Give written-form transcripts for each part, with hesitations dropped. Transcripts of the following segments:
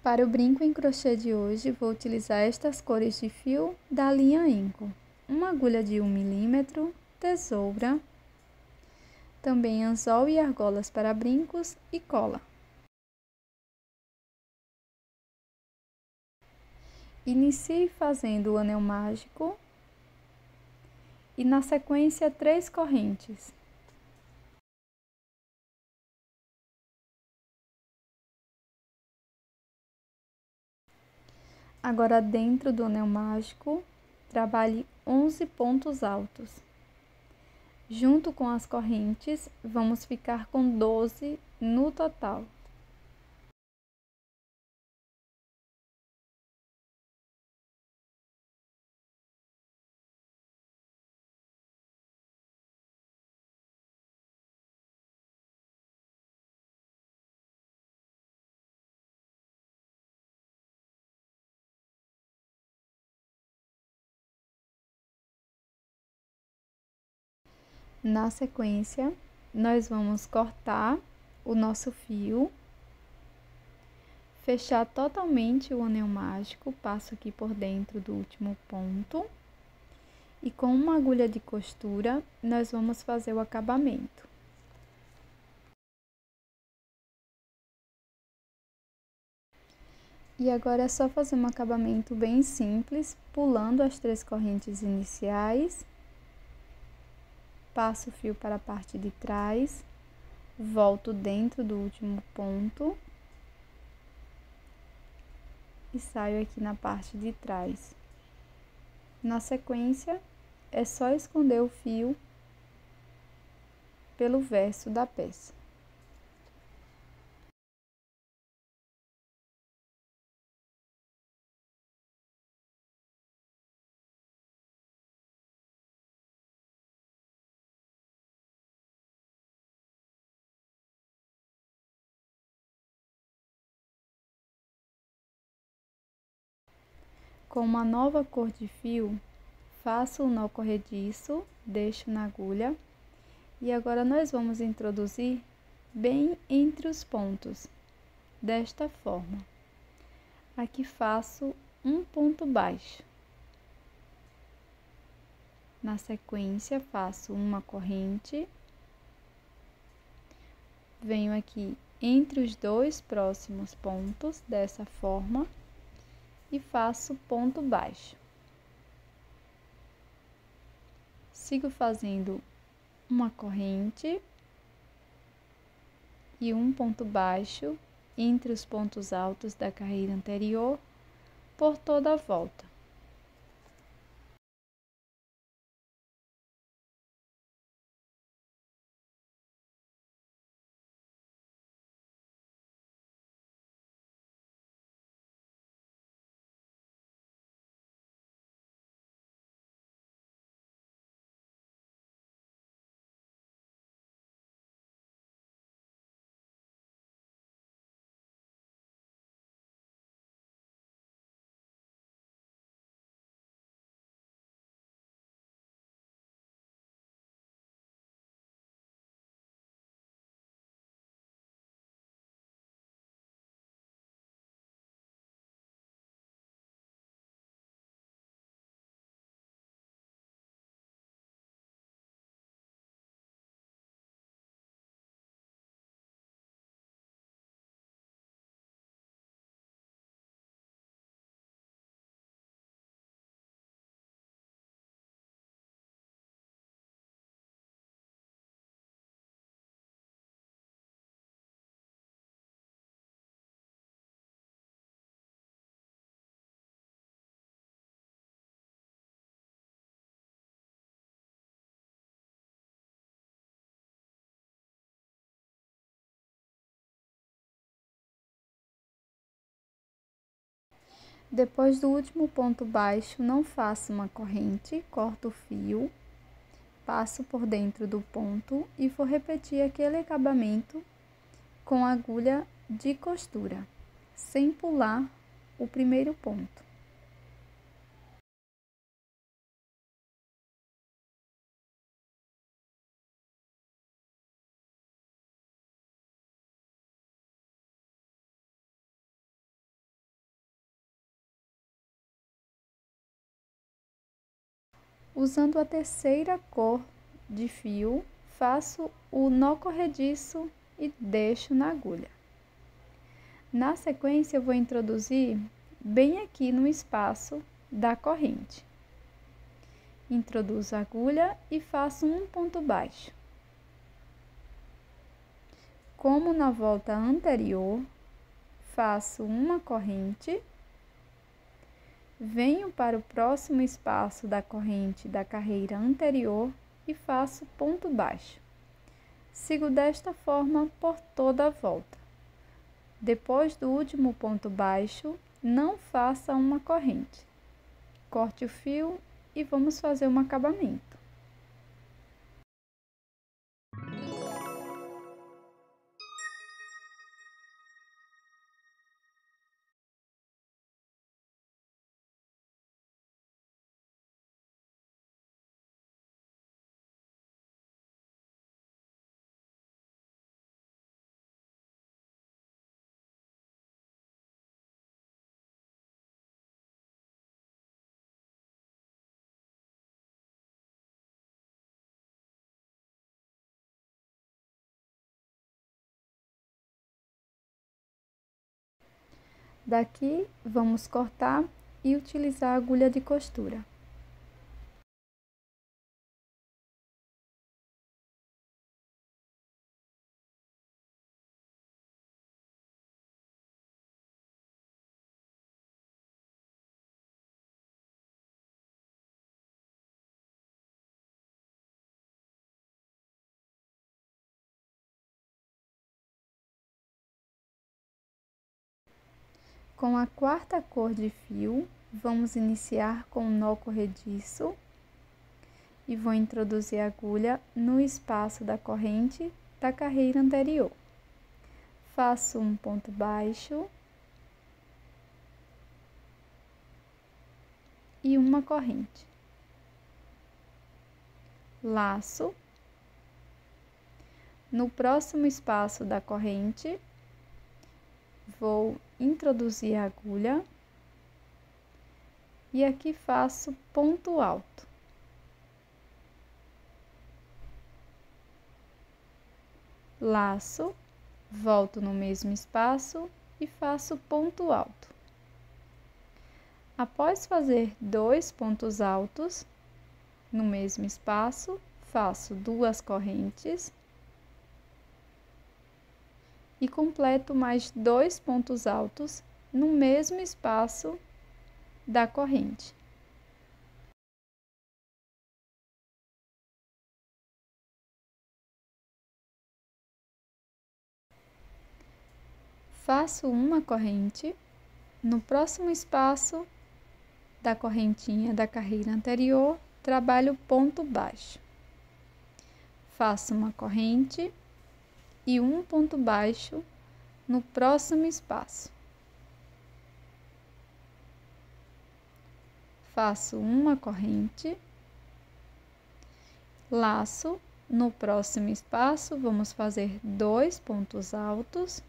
Para o brinco em crochê de hoje, vou utilizar estas cores de fio da linha Inco. Uma agulha de 1 mm, tesoura, também anzol e argolas para brincos e cola. Inicie fazendo o anel mágico e na sequência 3 correntes. Agora, dentro do anel mágico, trabalhe 11 pontos altos. Junto com as correntes, vamos ficar com 12 no total. Na sequência, nós vamos cortar o nosso fio, fechar totalmente o anel mágico, passo aqui por dentro do último ponto e com uma agulha de costura nós vamos fazer o acabamento. E agora é só fazer um acabamento bem simples, pulando as 3 correntes iniciais. Passo o fio para a parte de trás, volto dentro do último ponto e saio aqui na parte de trás. Na sequência, é só esconder o fio pelo verso da peça. Com uma nova cor de fio, faço o nó corrediço, deixo na agulha e agora nós vamos introduzir bem entre os pontos, desta forma. Aqui faço um ponto baixo. Na sequência, faço uma corrente, venho aqui entre os 2 próximos pontos, dessa forma, e faço ponto baixo. Sigo fazendo uma corrente e um ponto baixo entre os pontos altos da carreira anterior por toda a volta. Depois do último ponto baixo, não faço uma corrente, corto o fio, passo por dentro do ponto e vou repetir aquele acabamento com agulha de costura, sem pular o primeiro ponto. Usando a terceira cor de fio, faço o nó corrediço e deixo na agulha. Na sequência, eu vou introduzir bem aqui no espaço da corrente. Introduzo a agulha e faço um ponto baixo. Como na volta anterior, faço uma corrente, venho para o próximo espaço da corrente da carreira anterior e faço ponto baixo. Sigo desta forma por toda a volta. Depois do último ponto baixo, não faça uma corrente. Corte o fio e vamos fazer um acabamento. Daqui, vamos cortar e utilizar a agulha de costura. Com a quarta cor de fio, vamos iniciar com um nó corrediço e vou introduzir a agulha no espaço da corrente da carreira anterior. Faço um ponto baixo e uma corrente. Laço. No próximo espaço da corrente, vou introduzir a agulha e aqui faço ponto alto. Laço, volto no mesmo espaço e faço ponto alto. Após fazer 2 pontos altos no mesmo espaço, faço 2 correntes e completo mais 2 pontos altos no mesmo espaço da corrente. Faço uma corrente, no próximo espaço da correntinha da carreira anterior, trabalho ponto baixo. Faço uma corrente e um ponto baixo no próximo espaço. Faço uma corrente, laço, no próximo espaço vamos fazer 2 pontos altos.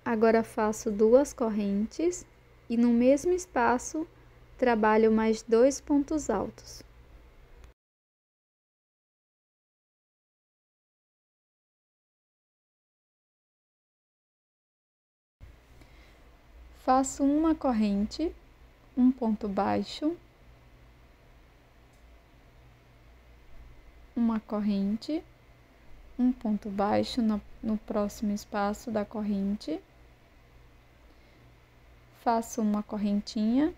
Agora faço 2 correntes e no mesmo espaço trabalho mais 2 pontos altos. Faço uma corrente, um ponto baixo, uma corrente, um ponto baixo no próximo espaço da corrente. Faço uma correntinha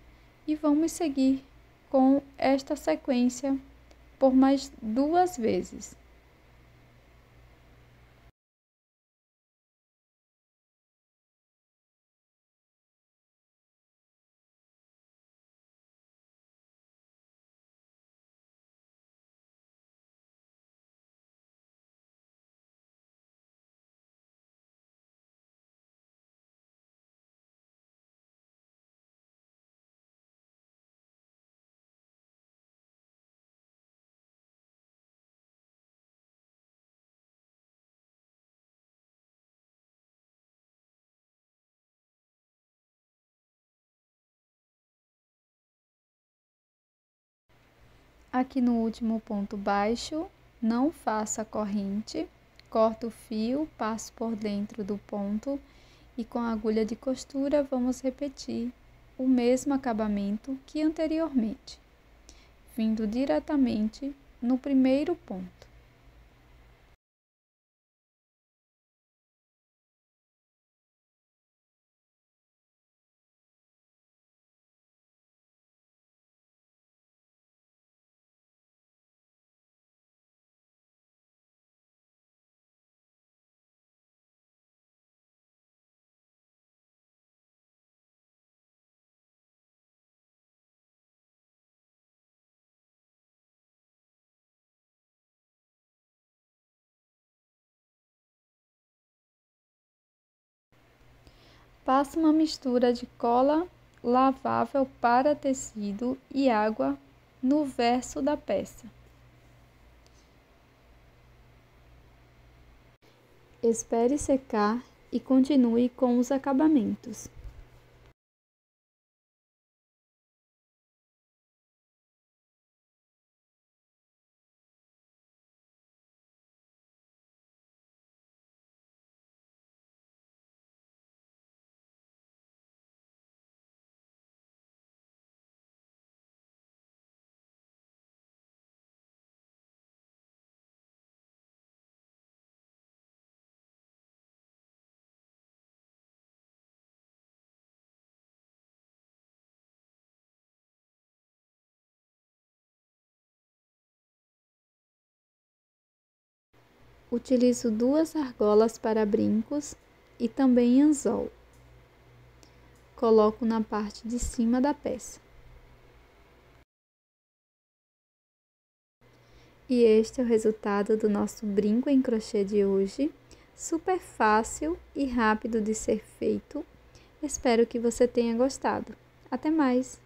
e vamos seguir com esta sequência por mais 2 vezes. Aqui no último ponto baixo, não faço a corrente, corto o fio, passo por dentro do ponto e com a agulha de costura vamos repetir o mesmo acabamento que anteriormente, vindo diretamente no primeiro ponto. Passo uma mistura de cola lavável para tecido e água no verso da peça. Espere secar e continue com os acabamentos. Utilizo 2 argolas para brincos e também anzol. Coloco na parte de cima da peça. E este é o resultado do nosso brinco em crochê de hoje. Super fácil e rápido de ser feito. Espero que você tenha gostado. Até mais!